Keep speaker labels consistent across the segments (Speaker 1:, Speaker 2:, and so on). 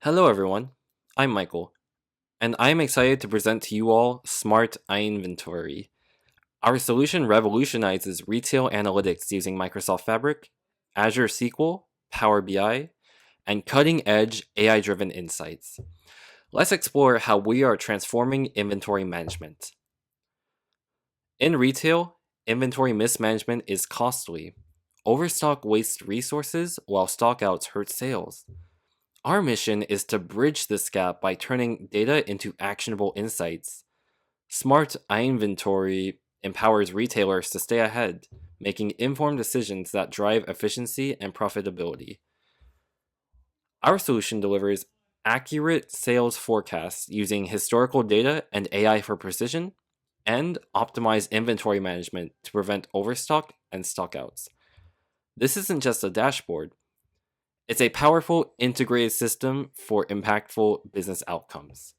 Speaker 1: Hello everyone, I'm Michael, and I'm excited to present to you all SmartAInventory. Our solution revolutionizes retail analytics using Microsoft Fabric, Azure SQL, Power BI, and cutting-edge AI-driven insights. Let's explore how we are transforming inventory management. In retail, inventory mismanagement is costly. Overstock wastes resources while stockouts hurt sales. Our mission is to bridge this gap by turning data into actionable insights. Smart iInventory empowers retailers to stay ahead, making informed decisions that drive efficiency and profitability. Our solution delivers accurate sales forecasts using historical data and AI for precision, and optimized inventory management to prevent overstock and stockouts. This isn't just a dashboard. It's a powerful integrated system for impactful business outcomes.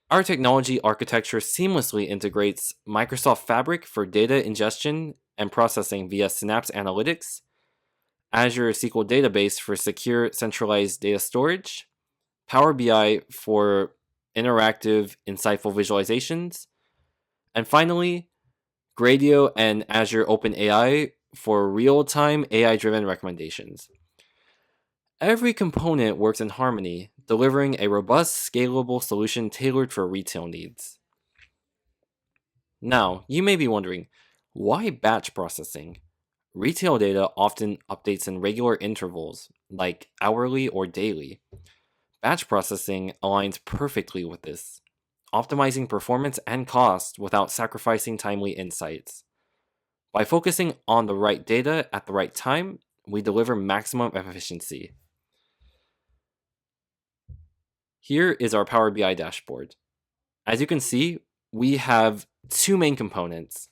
Speaker 1: Our technology architecture seamlessly integrates Microsoft Fabric for data ingestion and processing via Synapse Analytics, Azure SQL Database for secure centralized data storage, Power BI for interactive, insightful visualizations, and finally, Gradio and Azure OpenAI for real-time AI-driven recommendations. Every component works in harmony, delivering a robust, scalable solution tailored for retail needs. Now, you may be wondering, why batch processing? Retail data often updates in regular intervals, like hourly or daily. Batch processing aligns perfectly with this, optimizing performance and cost without sacrificing timely insights. By focusing on the right data at the right time, we deliver maximum efficiency. Here is our Power BI dashboard. As you can see, we have two main components.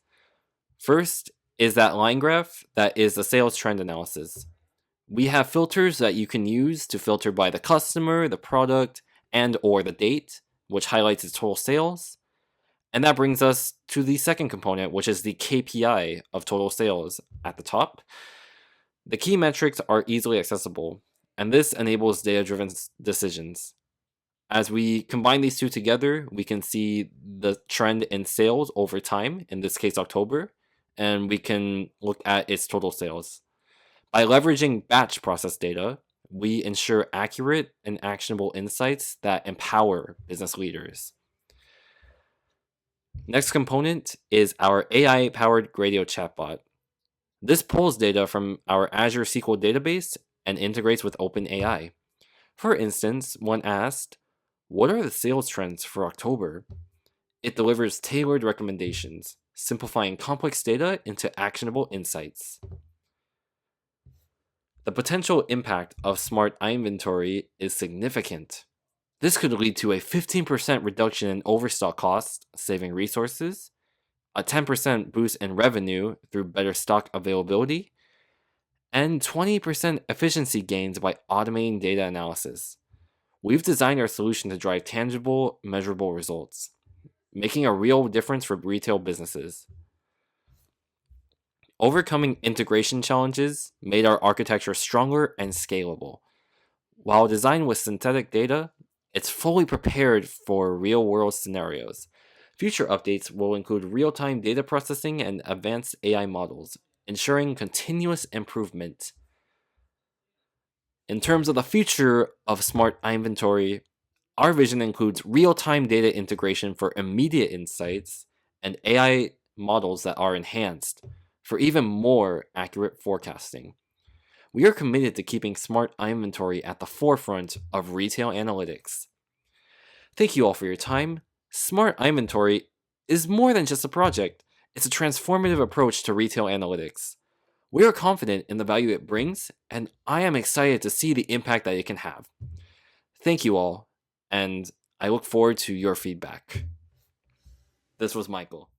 Speaker 1: First is that line graph that is the sales trend analysis. We have filters that you can use to filter by the customer, the product, and or the date, which highlights its total sales. And that brings us to the second component, which is the KPI of total sales at the top. The key metrics are easily accessible, and this enables data-driven decisions. As we combine these two together, we can see the trend in sales over time, in this case October, and we can look at its total sales. By leveraging batch process data, we ensure accurate and actionable insights that empower business leaders. Next component is our AI-powered Gradio chatbot. This pulls data from our Azure SQL database and integrates with OpenAI. For instance, when asked, "What are the sales trends for October?" it delivers tailored recommendations, simplifying complex data into actionable insights. The potential impact of SmartAIventory is significant. This could lead to a 15% reduction in overstock costs, saving resources, a 10% boost in revenue through better stock availability, and 20% efficiency gains by automating data analysis. We've designed our solution to drive tangible, measurable results, making a real difference for retail businesses. Overcoming integration challenges made our architecture stronger and scalable. While designed with synthetic data, it's fully prepared for real-world scenarios. Future updates will include real-time data processing and advanced AI models, ensuring continuous improvement. In terms of the future of SmartAIventory, our vision includes real-time data integration for immediate insights and AI models that are enhanced for even more accurate forecasting. We are committed to keeping SmartAIventory at the forefront of retail analytics. Thank you all for your time. SmartAIventory is more than just a project. It's a transformative approach to retail analytics. We are confident in the value it brings, and I am excited to see the impact that it can have. Thank you all, and I look forward to your feedback. This was Michael.